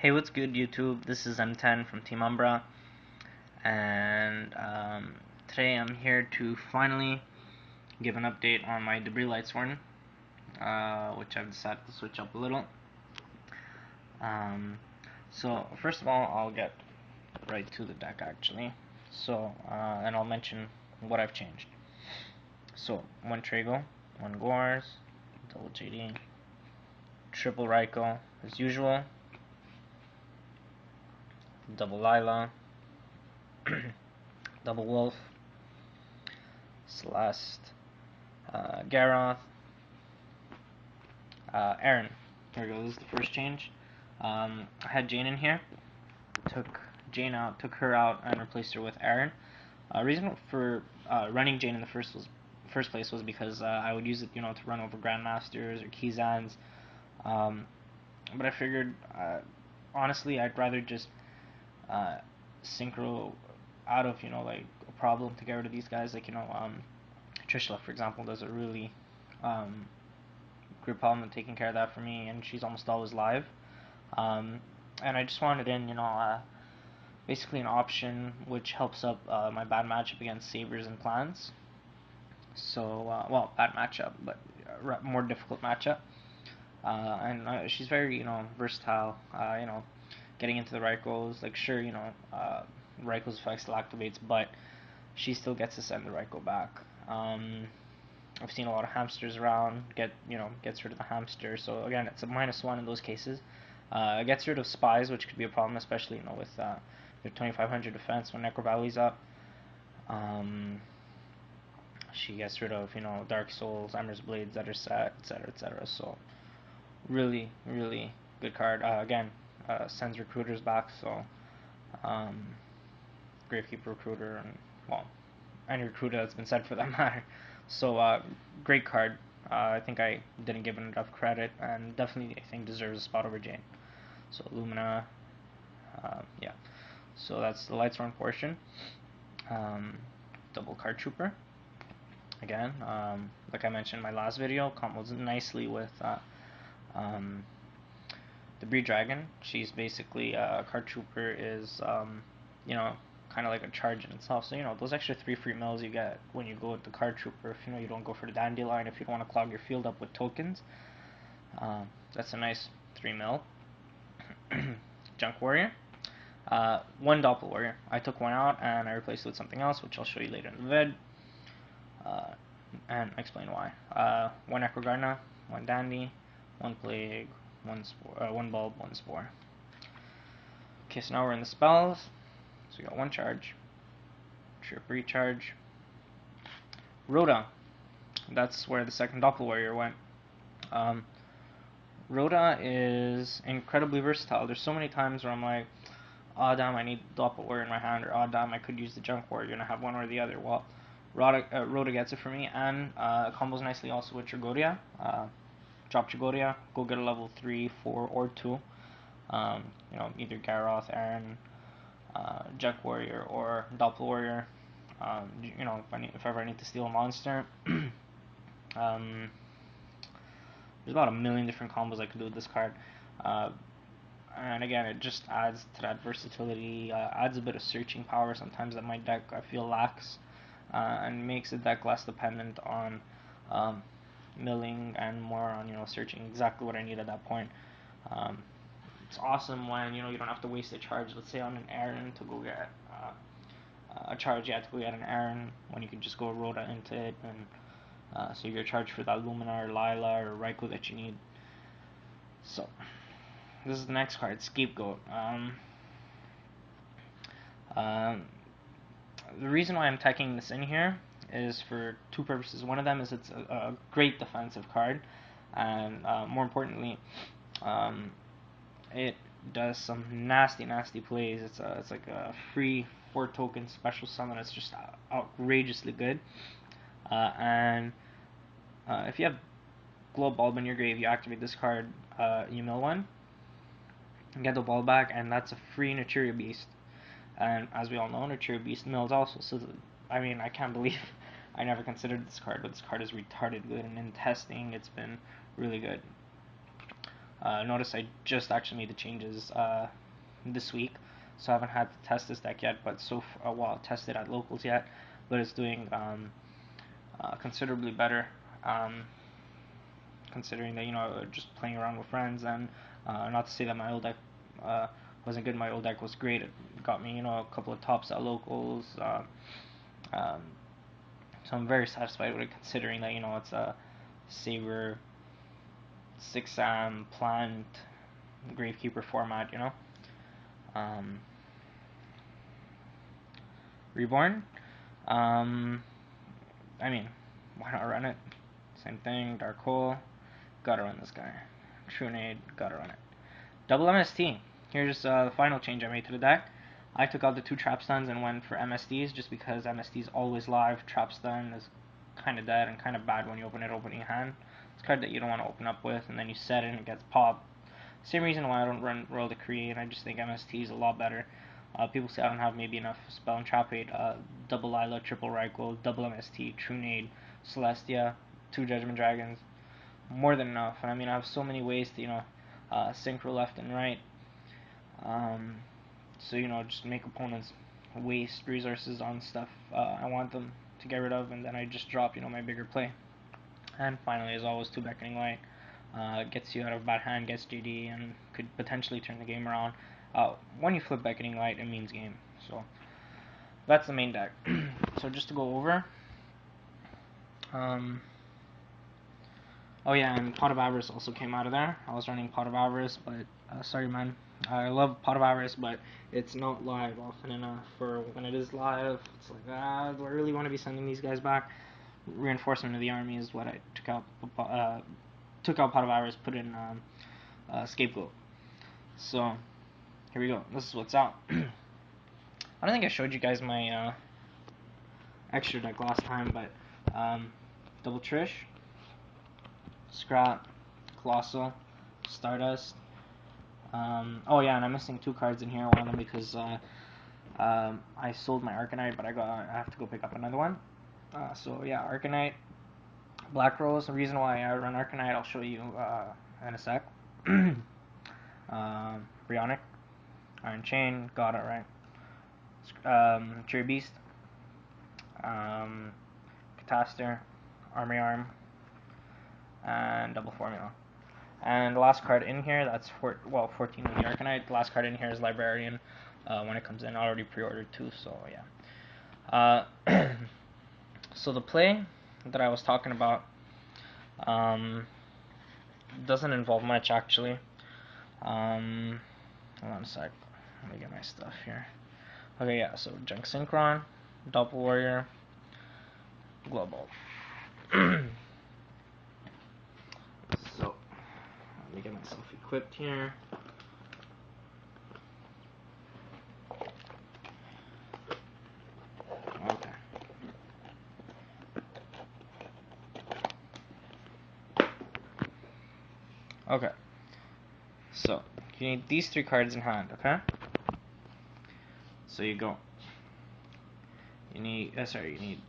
Hey, what's good, YouTube? This is M10 from Team Umbra, and today I'm here to finally give an update on my Debris Lightsworn, which I've decided to switch up a little. So first of all, I'll get right to the deck actually. So and I'll mention what I've changed. So one Trago, one Gorz, double JD, triple Ryko as usual, double Lyla, double Wulf, Celestia, Garoth, Ehren. Here we go. This is the first change. I had Jane in here. Took Jane out, took her out, and replaced her with Ehren. Reason for running Jane in the first place was because I would use it, to run over Grandmasters or Keyzans. But I figured, honestly, I'd rather just synchro out of, like a problem to get rid of these guys. Like, Trishula, for example, does a really great problem in taking care of that for me, and she's almost always live. And I just wanted in, basically an option which helps up my bad matchup against Sabers and Clans. So, well, bad matchup, but more difficult matchup. And she's very, versatile. Getting into the Rykos, like sure, Ryko's effect still activates, but she still gets to send the Ryko back. I've seen a lot of hamsters around. Gets rid of the hamster. So again, it's a -1 in those cases. It gets rid of spies, which could be a problem, especially with their 2500 defense when Necro Valley's up. She gets rid of Dark Souls, Emmer's Blades that are set, etc., etc. So really, really good card. Again, sends recruiters back. So Gravekeeper recruiter and any recruiter that's been sent for that matter. So great card. I think I didn't give it enough credit, and definitely I think deserves a spot over Jane. So Lumina, yeah. So that's the Lightsworn portion. Double Card Trooper. Again, like I mentioned in my last video, combos nicely with the Breed Dragon. She's basically Card Trooper is kind of like a charge in itself. So those extra 3 free mills you get when you go with the Card Trooper, if you don't go for the Dandylion, if you don't want to clog your field up with tokens, that's a nice 3 mil. Junk Warrior. One Doppelwarrior. I took one out and I replaced it with something else, which I'll show you later in the vid, and explain why. One Necro Gardna, one Dandy, one Plague, one Spore, one Bulb, one Spore. Okay, so now we're in the spells. So we got one charge, trip recharge, Rota. That's where the second Doppelwarrior went. Rota is incredibly versatile. There's so many times where I'm like, oh damn, I need Doppelwarrior in my hand, or oh damn, I could use the Junk Warrior. You're gonna have one or the other. Well, Rota gets it for me, and combos nicely also with Tragodia. Drop Tragodia, go get a level 3, 4, or 2. Either Garoth, Ehren, Junk Warrior, or Doppelwarrior. If ever I need to steal a monster. There's about a million different combos I could do with this card. And again, it just adds to that versatility, adds a bit of searching power sometimes that my deck I feel lacks, and makes the deck less dependent on milling and more on searching exactly what I need at that point. It's awesome when you don't have to waste a charge, let's say on an Ehren to go get a charge. You have to go get an Ehren when you can just go Rota into it, and so you're charged for that Lumina or Lyla or Ryko that you need. So this is the next card, Scapegoat. The reason why I'm taking this in here is for 2 purposes. One of them is it's a great defensive card, and more importantly, it does some nasty plays. It's like a free 4 token special summon. It's just outrageously good. And if you have Glow Bulb in your grave, you activate this card, you mill one, get the ball back, and that's a free Naturia Beast. And as we all know, Naturia Beast mills also. So I can't believe I never considered this card, but this card is retarded good, and in testing, it's been really good. Notice I just actually made the changes this week, so I haven't had to test this deck yet, but well, test it at locals yet, but it's doing considerably better, considering that, you know, just playing around with friends, and not to say that my old deck wasn't good. My old deck was great. It got me, you know, a couple of tops at locals, so I'm very satisfied with it, considering that, you know, it's a Saber 6-am plant Gravekeeper format, you know. Reborn, I mean, why not run it? Same thing, Dark Hole, gotta run this guy. Trunade, gotta run it. Double MST. Here's the final change I made to the deck. I took out the 2 trap stuns and went for MSDs, just because MSD is always live. Trap stun is kind of dead and kind of bad when you open it opening hand. It's a card that you don't want to open up with, and then you set it and it gets popped. Same reason why I don't run Royal Decree, and I just think MST is a lot better. People say I don't have maybe enough spell and trap rate. Double Lyla, triple Ryko, double MST, Trunade, Celestia, 2 Judgment Dragons. More than enough. And I mean, I have so many ways to, you know, synchro left and right. So, you know, just make opponents waste resources on stuff I want them to get rid of, and then I just drop, you know, my bigger play. And finally, as always, 2 Beckoning Light. Gets you out of a bad hand, gets GD, and could potentially turn the game around. When you flip Beckoning Light, it means game. So that's the main deck. So just to go over, oh yeah, and Pot of Avarice also came out of there. I was running Pot of Avarice, but sorry man, I love Pot of Avarice, but it's not live often enough. For when it is live, it's like, do I really want to be sending these guys back? Reinforcement of the army is what I took out. Took out Pot of Avarice, put in Scapegoat. So here we go. This is what's out. I don't think I showed you guys my extra deck last time, but double Trish, Scrap, Colossal, Stardust. Oh yeah, and I'm missing 2 cards in here. One of them because I sold my Arcanite, but I have to go pick up another one. So yeah, Arcanite, Black Rose. The reason why I run Arcanite, I'll show you in a sec. Brionic, Iron Chain, got it right. Naturia Beast, Catastrophe, Armory Arm, and double Formula. And the last card in here, that's 14 in the Arcanite. The last card in here is Librarian. When it comes in, I already pre-ordered 2, so yeah. So the play that I was talking about doesn't involve much, actually. Hold on a sec. Let me get my stuff here. Okay, yeah, so Junk Synchron, Doppelwarrior, Global. So, let me get myself equipped here. Okay. Okay. So, you need these 3 cards in hand, okay? So you go. You need, you need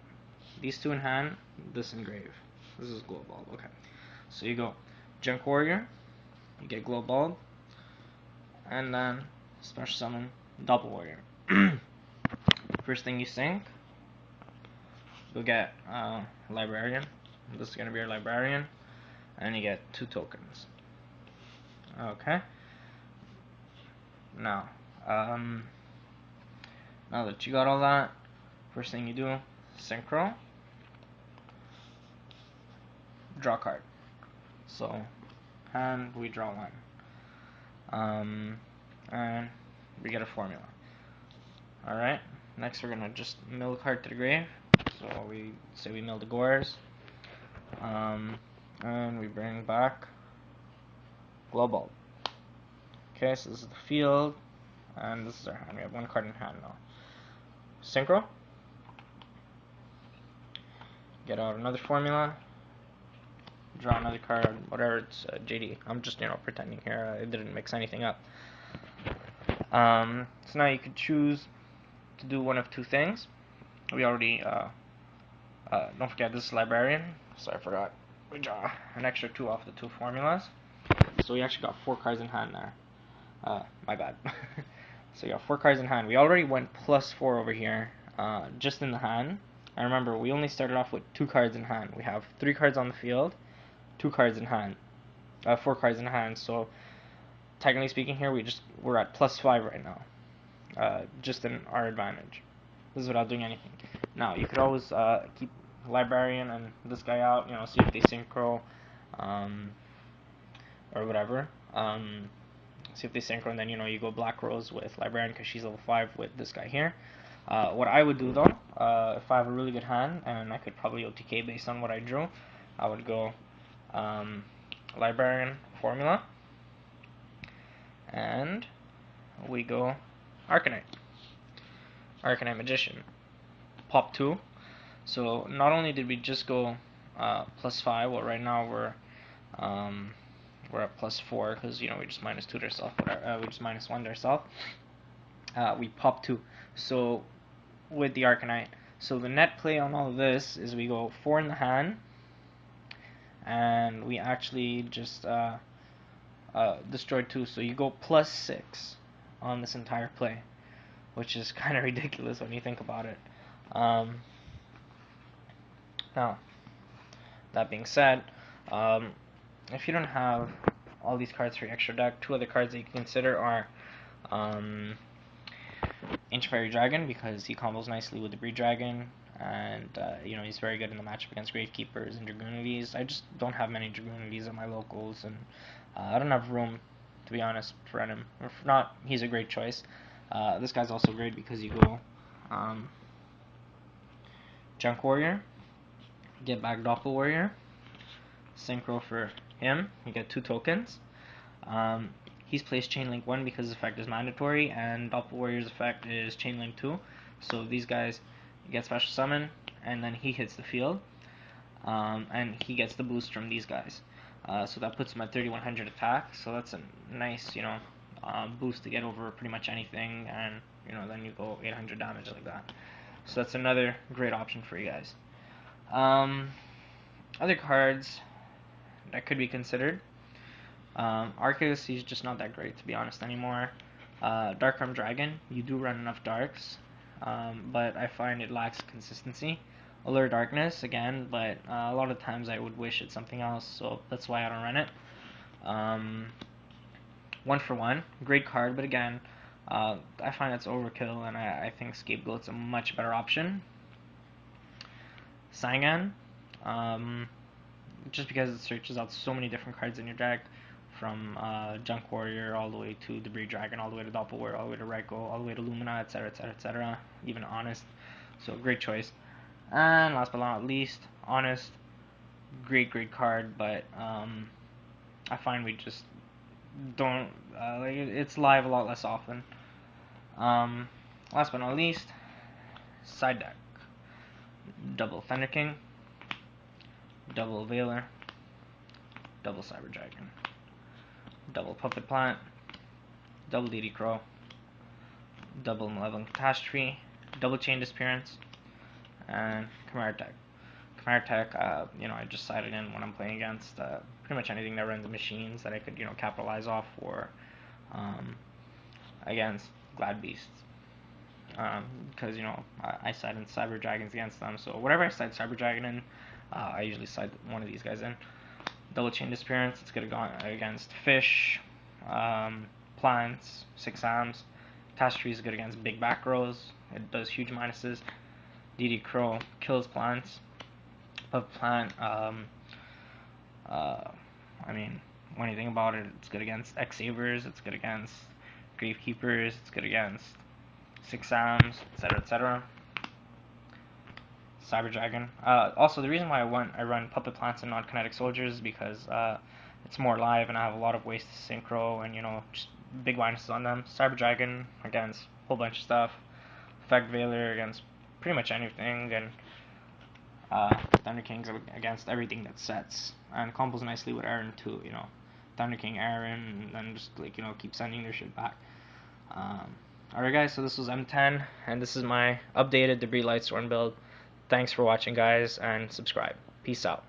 these 2 in hand, this in grave. This is Glow Bulb, okay. So you go Junk Warrior, you get Glow Bulb, and then special summon Doppelwarrior. First thing you sync, you'll get Librarian. This is going to be your Librarian, and you get 2 tokens. Okay. Now, now that you got all that, first thing you do, Synchro, draw card. So, and we draw 1. And we get a formula. Alright, next we're gonna just mill a card to the grave. So we say we mill the Gorz. And we bring back Glow Bulb. Okay, so this is the field, and this is our hand. We have 1 card in hand now. Synchro. Get out another formula. Draw another card, whatever, it's JD. I'm just, you know, pretending here. I didn't mix anything up. So now you could choose to do one of 2 things. We already, don't forget this is Librarian, so I forgot. We draw an extra 2 off the 2 formulas. So we actually got 4 cards in hand there. My bad. So we got 4 cards in hand. We already went +4 over here, just in the hand. And remember, we only started off with 2 cards in hand. We have 3 cards on the field, 2 cards in hand, 4 cards in hand. So technically speaking, here we're at +5 right now, just in our advantage. This is without doing anything. Now you could always keep Librarian and this guy out, see if they synchro, or whatever. See if they synchro, and then you go Black Rose with Librarian because she's level 5 with this guy here. What I would do though, if I have a really good hand and I could probably OTK based on what I drew, I would go Librarian, Formula, and we go Arcanite Magician, pop 2. So not only did we just go +5, well right now we're at +4 because we just -2 to ourselves, we just -1 to ourselves. We pop 2. So with the Arcanite, so the net play on all of this is we go 4 in the hand, and we actually just destroyed 2. So you go +6 on this entire play, which is kind of ridiculous when you think about it. Now, that being said, if you don't have all these cards for your extra deck, 2 other cards that you can consider are Ancient Fairy Dragon, because he combos nicely with the Breed Dragon, and he's very good in the matchup against Gravekeepers and Dragoonities. I just don't have many Dragoonities at my locals, and I don't have room, to be honest, for him. If not, he's a great choice. This guy's also great because you go Junk Warrior, get back Doppelwarrior, synchro for him, you get 2 tokens. He's placed Chain Link 1 because his effect is mandatory, and Doppelwarrior's effect is Chain Link 2. So these guys get special summon, and then he hits the field, and he gets the boost from these guys. So that puts him at 3100 attack. So that's a nice, boost to get over pretty much anything, and then you go 800 damage like that. So that's another great option for you guys. Other cards that could be considered. Arceus, he's just not that great, to be honest, anymore. Dark Arm Dragon, you do run enough Darks, but I find it lacks consistency. Allure Darkness, again, but a lot of times I would wish it's something else, so that's why I don't run it. 1 for 1, great card, but again, I find it's overkill, and I think Scapegoat's a much better option. Sangan, just because it searches out so many different cards in your deck, from Junk Warrior all the way to the Breed Dragon, all the way to Doppelwarrior, all the way to Ryko, all the way to Lumina, etc., etc., etc., even Honest. So great choice. And last but not least, Honest, great card, but I find we just don't it's live a lot less often. Last but not least, side deck: double Thunder King, double Veielr, double Cyber Dragon, double Puppet Plant, double DD Crow, double Malevolent Catastrophe, double Chain Disappearance, and Chimera Tech. Chimera Tech, I just sided in when I'm playing against pretty much anything that runs the machines that I could, capitalize off, or against Glad Beasts. Because, I side in Cyber Dragons against them, so whatever I side Cyber Dragon in, I usually side one of these guys in. Double Chain Disappearance, it's good against Fish, Plants, 6 Ams. Catastrophe is good against Big Back Rows, it does huge minuses. DD Crow kills plants. Puppet Plant, when you think about it, it's good against X-Savers, it's good against Gravekeepers, it's good against 6 Ams, etc., etc. Cyber Dragon. Also, the reason why I run Puppet Plants and not Kinetic Soldiers is because it's more live and I have a lot of ways to synchro and, just big minuses on them. Cyber Dragon against a whole bunch of stuff. Effect Veielr against pretty much anything, and Thunder King's against everything that sets. And combos nicely with Ehren too, Thunder King, Ehren, and then just keep sending their shit back. Alright guys, so this was M10, and this is my updated Debris Lightsworn build. Thanks for watching guys, and subscribe. Peace out.